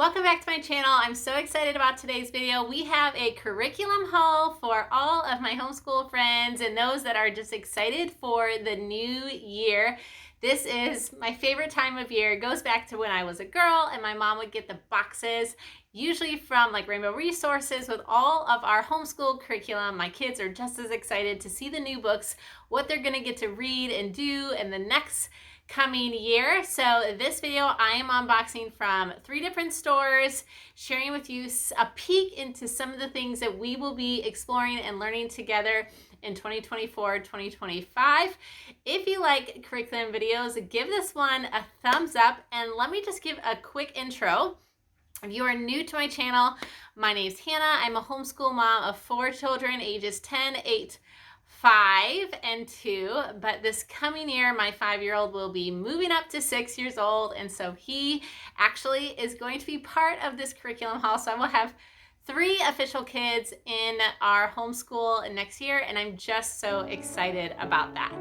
Welcome back to my channel. I'm so excited about today's video. We have a curriculum haul for all of my homeschool friends and those that are just excited for the new year. This is my favorite time of year. It goes back to when I was a girl and my mom would get the boxes, usually from like Rainbow Resources, with all of our homeschool curriculum. My kids are just as excited to see the new books, what they're gonna get to read and do in the next coming year. So this video I am unboxing from 3 different stores, sharing with you a peek into some of the things that we will be exploring and learning together in 2024-2025. If you like curriculum videos, give this one a thumbs up, and let me just give a quick intro. If you are new to my channel, my name is Hannah. I'm a homeschool mom of 4 children, ages 10, 8, 5, and 2, but this coming year my 5-year-old will be moving up to 6 years old, and so he actually is going to be part of this curriculum haul. So I will have 3 official kids in our homeschool next year, and I'm just so excited about that.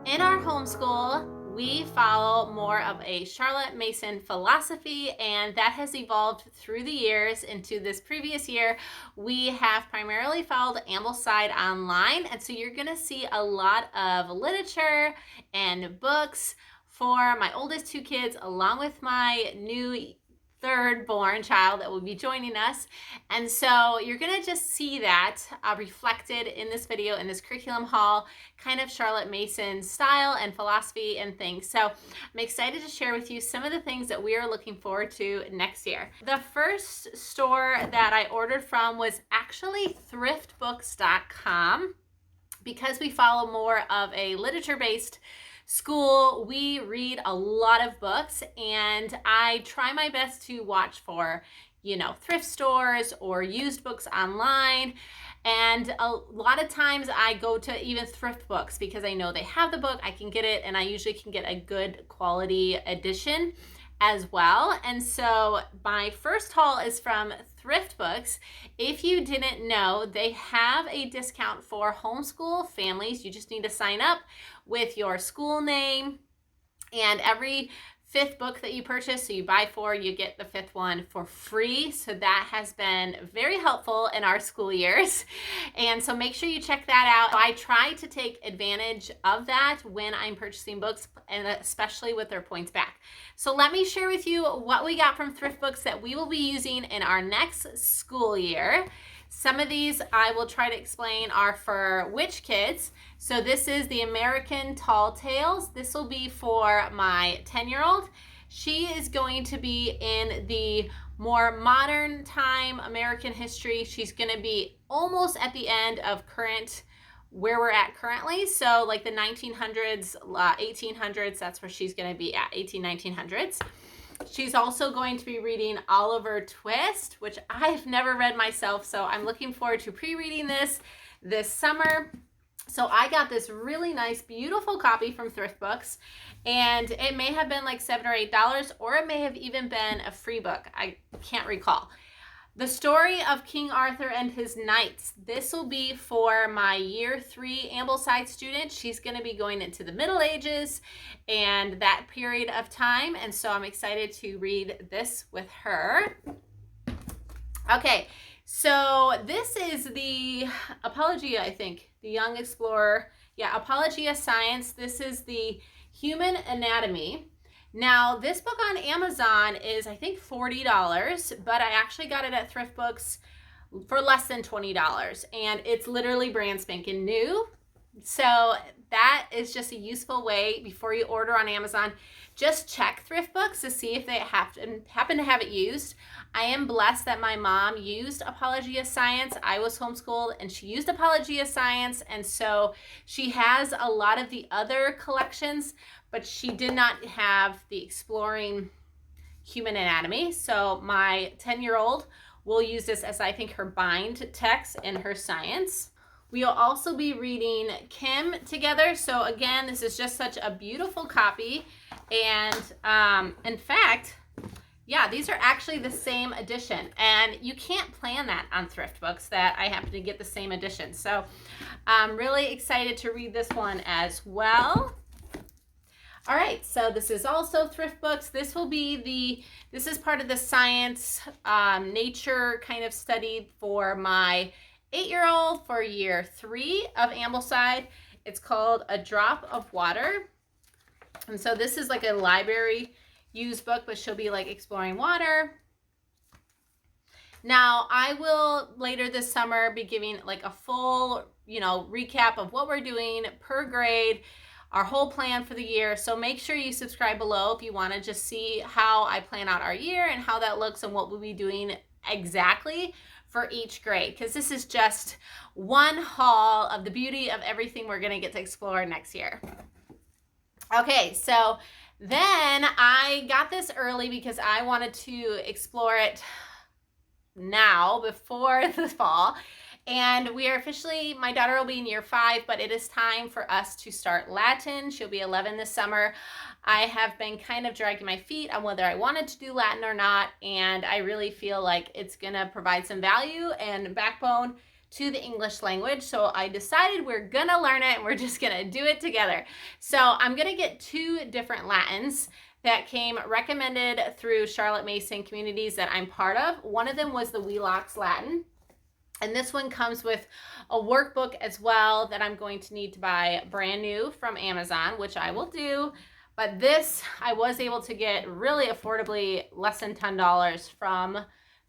In our homeschool, we follow more of a Charlotte Mason philosophy, and that has evolved through the years. Into this previous year, we have primarily followed Ambleside online, and so you're gonna see a lot of literature and books for my oldest 2 kids, along with my new 3rd born child that will be joining us. And so you're gonna just see that reflected in this video, in this curriculum haul, kind of Charlotte Mason style and philosophy and things. So I'm excited to share with you some of the things that we are looking forward to next year. The first store that I ordered from was actually ThriftBooks.com. Because we follow more of a literature-based school, we read a lot of books, and I try my best to watch for, thrift stores or used books online. And a lot of times I go to even ThriftBooks because I know they have the book, I can get it, and I usually can get a good quality edition as well. And so my first haul is from ThriftBooks. If you didn't know, they have a discount for homeschool families. You just need to sign up with your school name, and every 5th book that you purchase, so you buy 4, you get the 5th one for free. So that has been very helpful in our school years, and so make sure you check that out. I try to take advantage of that when I'm purchasing books, and especially with their points back. So let me share with you what we got from ThriftBooks that we will be using in our next school year. Some of these I will try to explain are for which kids. So this is the American Tall Tales. This will be for my 10-year-old. She is going to be in the more modern time American history. She's going to be almost at the end of where we're at currently. So like the 1900s, 1800s, that's where she's going to be at, 1900s. She's also going to be reading Oliver Twist, which I've never read myself, so I'm looking forward to pre-reading this summer. So I got this really nice, beautiful copy from ThriftBooks, and it may have been like $7 or $8, or it may have even been a free book. I can't recall. The Story of King Arthur and His Knights. This will be for my year 3 Ambleside student. She's going to be going into the Middle Ages and that period of time, and so I'm excited to read this with her. Okay, so this is the Apologia, I think, the Young Explorer. Yeah, Apologia Science. This is the Human Anatomy. Now, this book on Amazon is, I think, $40, but I actually got it at ThriftBooks for less than $20, and it's literally brand spanking new. So that is just a useful way before you order on Amazon. Just check ThriftBooks to see if they happen to have it used. I am blessed that my mom used Apologia Science. I was homeschooled and she used Apologia Science, and so she has a lot of the other collections, but she did not have the Exploring Human Anatomy. So my 10-year-old will use this as, I think, her bind text in her science. We'll also be reading Kim together. So again, this is just such a beautiful copy. And in fact, yeah, these are actually the same edition, and you can't plan that on ThriftBooks that I happen to get the same edition. So I'm really excited to read this one as well. All right, so this is also ThriftBooks. This is part of the science, nature kind of study for my 8-year-old for year 3 of Ambleside. It's called A Drop of Water. And so this is like a library used book, but she'll be like exploring water. Now, I will later this summer be giving like a full, recap of what we're doing per grade, our whole plan for the year. So make sure you subscribe below if you want to just see how I plan out our year and how that looks and what we'll be doing exactly for each grade, because this is just one haul of the beauty of everything we're going to get to explore next year. Okay, so then I got this early because I wanted to explore it now before the fall. And we are officially, my daughter will be in year 5, but it is time for us to start Latin. She'll be 11 this summer. I have been kind of dragging my feet on whether I wanted to do Latin or not, and I really feel like it's gonna provide some value and backbone to the English language. So I decided we're gonna learn it and we're just gonna do it together. So I'm gonna get 2 different Latins that came recommended through Charlotte Mason communities that I'm part of. One of them was the Wheelocks Latin. And this one comes with a workbook as well that I'm going to need to buy brand new from Amazon, which I will do. But this I was able to get really affordably, less than $10 from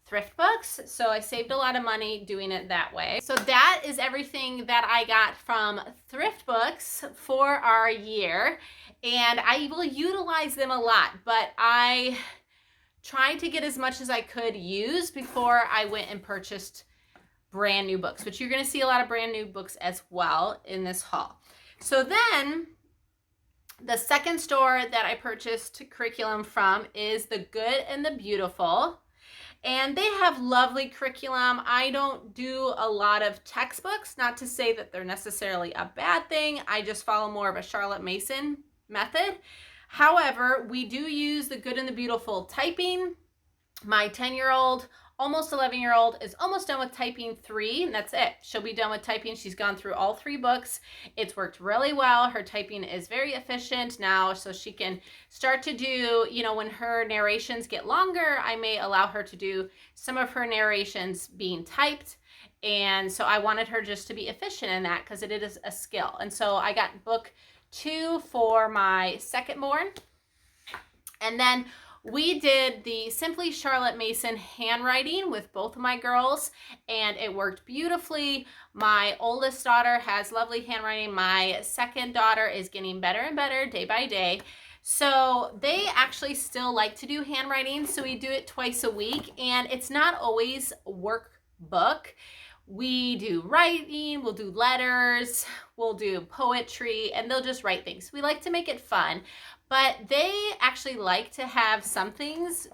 ThriftBooks. So I saved a lot of money doing it that way. So that is everything that I got from ThriftBooks for our year. And I will utilize them a lot, but I tried to get as much as I could use before I went and purchased brand new books, but you're going to see a lot of brand new books as well in this haul. So then the second store that I purchased curriculum from is The Good and the Beautiful. And they have lovely curriculum. I don't do a lot of textbooks, not to say that they're necessarily a bad thing. I just follow more of a Charlotte Mason method. However, we do use The Good and the Beautiful typing. My 10-year-old, almost 11-year-old is almost done with typing 3, and that's it. She'll be done with typing. She's gone through all 3 books. It's worked really well. Her typing is very efficient now, so she can start to do, when her narrations get longer, I may allow her to do some of her narrations being typed. And so I wanted her just to be efficient in that because it is a skill. And so I got book 2 for my second born. And then we did the Simply Charlotte Mason handwriting with both of my girls, and it worked beautifully. My oldest daughter has lovely handwriting. My second daughter is getting better and better day by day. So they actually still like to do handwriting, so we do it twice a week, and it's not always workbook. We do writing, we'll do letters, we'll do poetry, and they'll just write things. We like to make it fun. But they actually like to have some things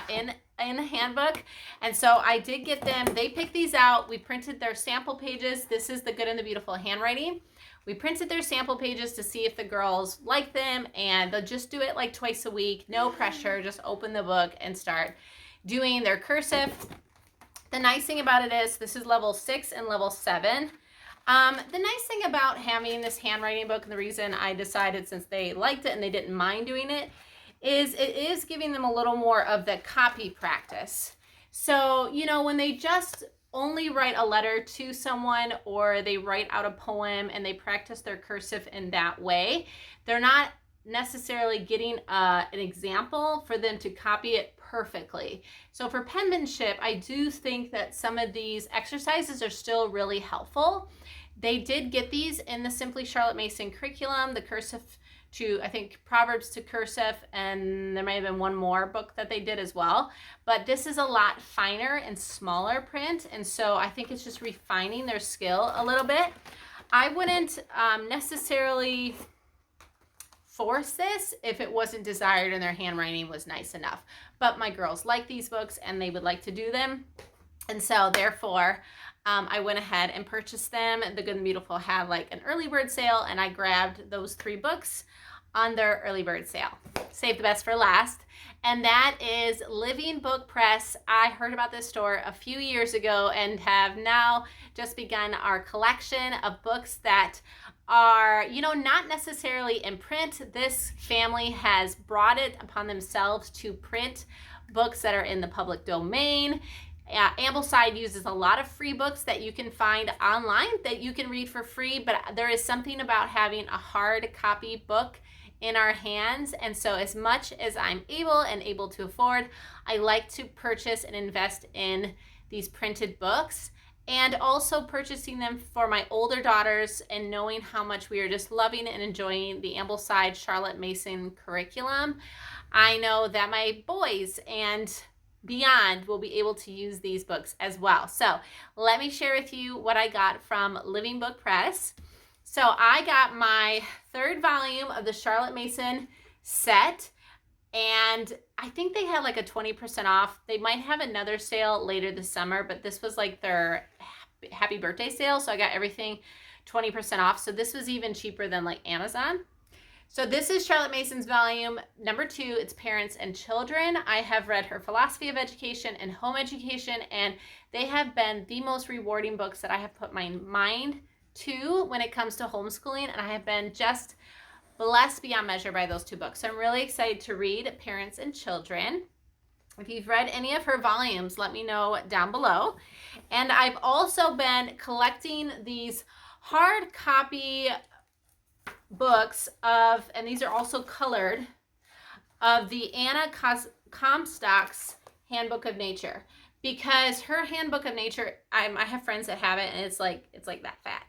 in the handbook. And so I did get them. They picked these out. We printed their sample pages. This is The Good and the Beautiful handwriting. We printed their sample pages to see if the girls like them. And they'll just do it like twice a week. No pressure. Just open the book and start doing their cursive. The nice thing about it is this is level 6 and level 7. The nice thing about having this handwriting book, and the reason I decided, since they liked it and they didn't mind doing it, is it is giving them a little more of the copy practice. So, when they just only write a letter to someone, or they write out a poem and they practice their cursive in that way, they're not necessarily getting an example for them to copy it perfectly. So for penmanship, I do think that some of these exercises are still really helpful. They did get these in the Simply Charlotte Mason curriculum, the cursive to, I think, Proverbs to cursive, and there may have been one more book that they did as well. But this is a lot finer and smaller print, and so I think it's just refining their skill a little bit. I wouldn't necessarily force this if it wasn't desired and their handwriting was nice enough. But my girls like these books and they would like to do them. And so therefore, I went ahead and purchased them. The Good and Beautiful had like an early bird sale, and I grabbed those 3 books on their early bird sale. Save the best for last. And that is Living Book Press. I heard about this store a few years ago and have now just begun our collection of books that are, not necessarily in print. This family has brought it upon themselves to print books that are in the public domain. Ambleside uses a lot of free books that you can find online that you can read for free, but there is something about having a hard copy book in our hands. And so as much as I'm able to afford, I like to purchase and invest in these printed books, and also purchasing them for my older daughters and knowing how much we are just loving and enjoying the Ambleside Charlotte Mason curriculum. I know that my boys and beyond will be able to use these books as well. So let me share with you what I got from Living Book Press. So I got my 3rd volume of the Charlotte Mason set, and I think they had like a 20% off. They might have another sale later this summer, but this was like their happy birthday sale, so I got everything 20% off. So this was even cheaper than like Amazon. So this is Charlotte Mason's volume number 2. It's Parents and Children. I have read her Philosophy of Education and Home Education, and they have been the most rewarding books that I have put my mind to when it comes to homeschooling, and I have been just blessed beyond measure by those 2 books. So I'm really excited to read Parents and Children. If you've read any of her volumes, let me know down below. And I've also been collecting these hard copy books of, and these are also colored, of the Anna Comstock's Handbook of Nature, because her Handbook of Nature, I have friends that have it, and it's like that fat.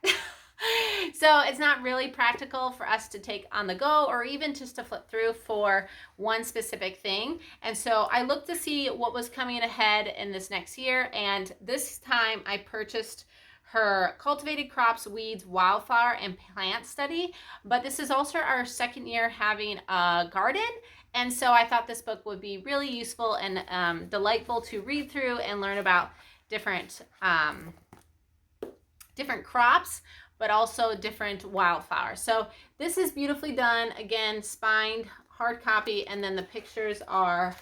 So it's not really practical for us to take on the go, or even just to flip through for one specific thing. And so I looked to see what was coming ahead in this next year, and this time I purchased her Cultivated Crops, Weeds, Wildflower, and Plant Study. But this is also our 2nd year having a garden, and so I thought this book would be really useful and delightful to read through and learn about different crops, but also different wildflowers. So this is beautifully done. Again, spined, hard copy, and then the pictures are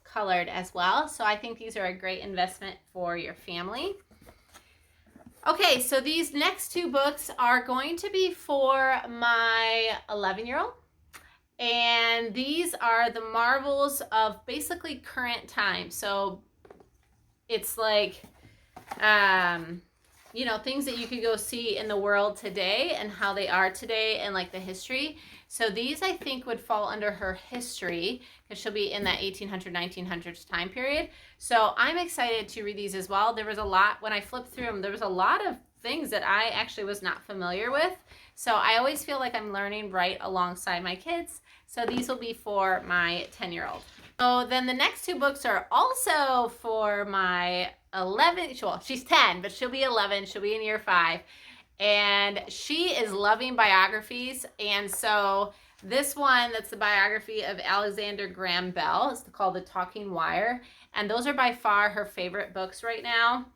colored as well. So I think these are a great investment for your family. Okay, so these next 2 books are going to be for my 11-year-old. And these are the marvels of basically current time. So it's like, things that you could go see in the world today and how they are today, and like the history. So these I think would fall under her history, because she'll be in that 1800s, 1900s time period. So I'm excited to read these as well. There was a lot, when I flipped through them, there was a lot of things that I actually was not familiar with. So I always feel like I'm learning right alongside my kids. So these will be for my 10-year-old. So then the next 2 books are also for my 11, well, she's 10, but she'll be 11. She'll be in year 5. And she is loving biographies. And so this one, that's the biography of Alexander Graham Bell. It's called The Talking Wire. And those are by far her favorite books right now.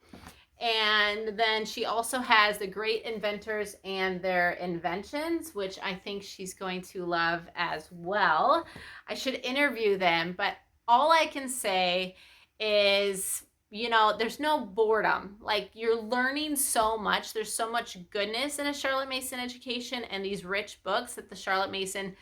And then she also has The Great Inventors and Their Inventions, which I think she's going to love as well. I should interview them, but all I can say is, there's no boredom. Like, you're learning so much. There's so much goodness in a Charlotte Mason education, and these rich books that the Charlotte Mason,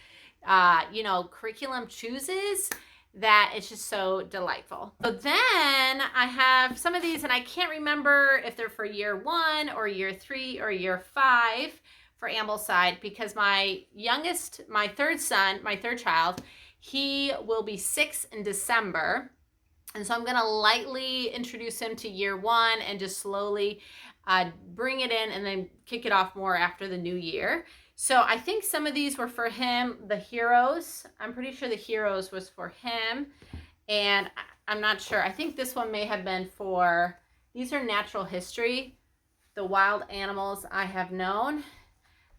curriculum chooses, that it's just so delightful. So then I have some of these, and I can't remember if they're for year 1 or year 3 or year 5 for Ambleside, because my 3rd child, he will be 6 in December. And so I'm going to lightly introduce him to year 1 and just slowly bring it in, and then kick it off more after the new year. So I think some of these were for him. The Heroes, I'm pretty sure the Heroes was for him. And I'm not sure. I think this one may have been for, these are natural history, The Wild Animals I Have Known,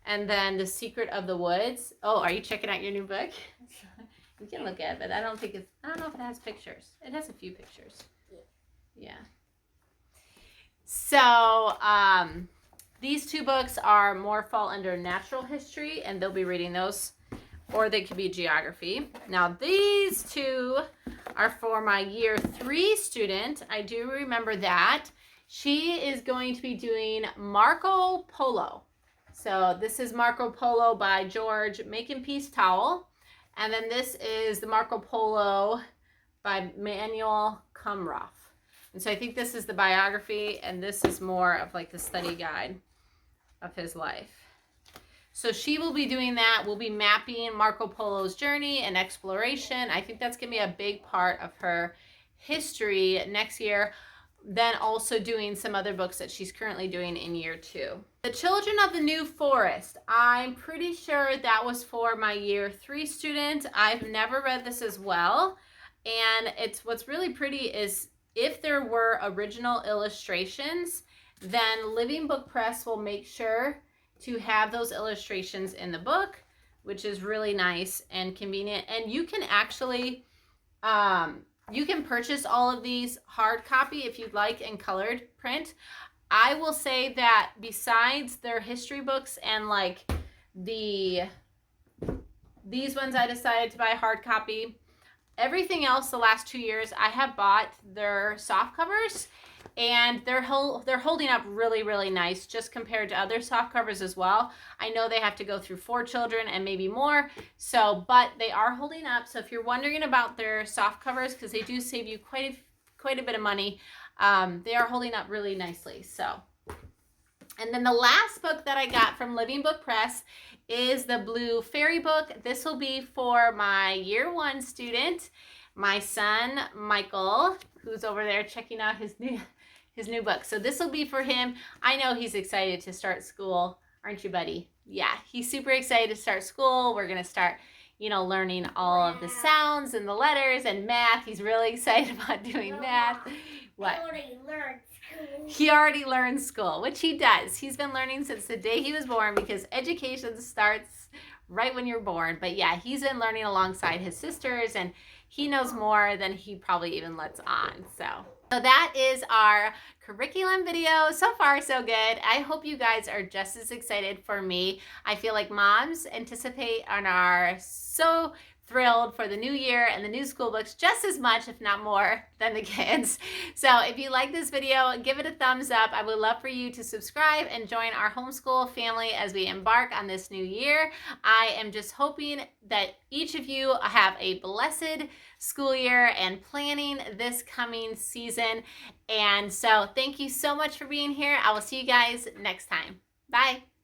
and then The Secret of the Woods. Oh, are you checking out your new book? You can look at it, but I don't know if it has pictures. It has a few pictures. Yeah. So, these 2 books are more fall under natural history, and they'll be reading those, or they could be geography. Now, these 2 are for my year 3 student. I do remember that. She is going to be doing Marco Polo. So this is Marco Polo by George Making Peace Towel. And then this is the Marco Polo by Manuel Kumroff. And so I think this is the biography, and this is more of like the study guide of his life. So she will be doing that. We'll be mapping Marco Polo's journey and exploration. I think that's going to be a big part of her history next year. Then also doing some other books that she's currently doing in year 2. The Children of the New Forest. I'm pretty sure that was for my year 3 student. I've never read this as well. And it's what's really pretty is if there were original illustrations, then Living Book Press will make sure to have those illustrations in the book, which is really nice and convenient. And you can actually, you can purchase all of these hard copy if you'd like in colored print. I will say that besides their history books and like these ones I decided to buy hard copy, everything else the last 2 years I have bought their soft covers, and they're holding up really, really nice just compared to other soft covers as well. I know they have to go through 4 children and maybe more, so but they are holding up. So if you're wondering about their soft covers, because they do save you quite a bit of money, they are holding up really nicely. So, and then the last book that I got from Living Book Press is the Blue Fairy book. This will be for my year 1 student, my son Michael, who's over there checking out his new book. So this will be for him. I know he's excited to start school, aren't you, buddy? Yeah, he's super excited to start school. We're gonna start, you know, learning all of the sounds and the letters and math. He's really excited about doing math. What? He already learned school, which he does. He's been learning since the day he was born, because education starts right when you're born. But yeah, he's been learning alongside his sisters, and he knows more than he probably even lets on. So that is our curriculum video. So far, so good. I hope you guys are just as excited for me. I feel like moms anticipate and are so thrilled for the new year and the new school books just as much, if not more, than the kids. So if you like this video, give it a thumbs up. I would love for you to subscribe and join our homeschool family as we embark on this new year. I am just hoping that each of you have a blessed school year and planning this coming season. And so thank you so much for being here. I will see you guys next time. Bye.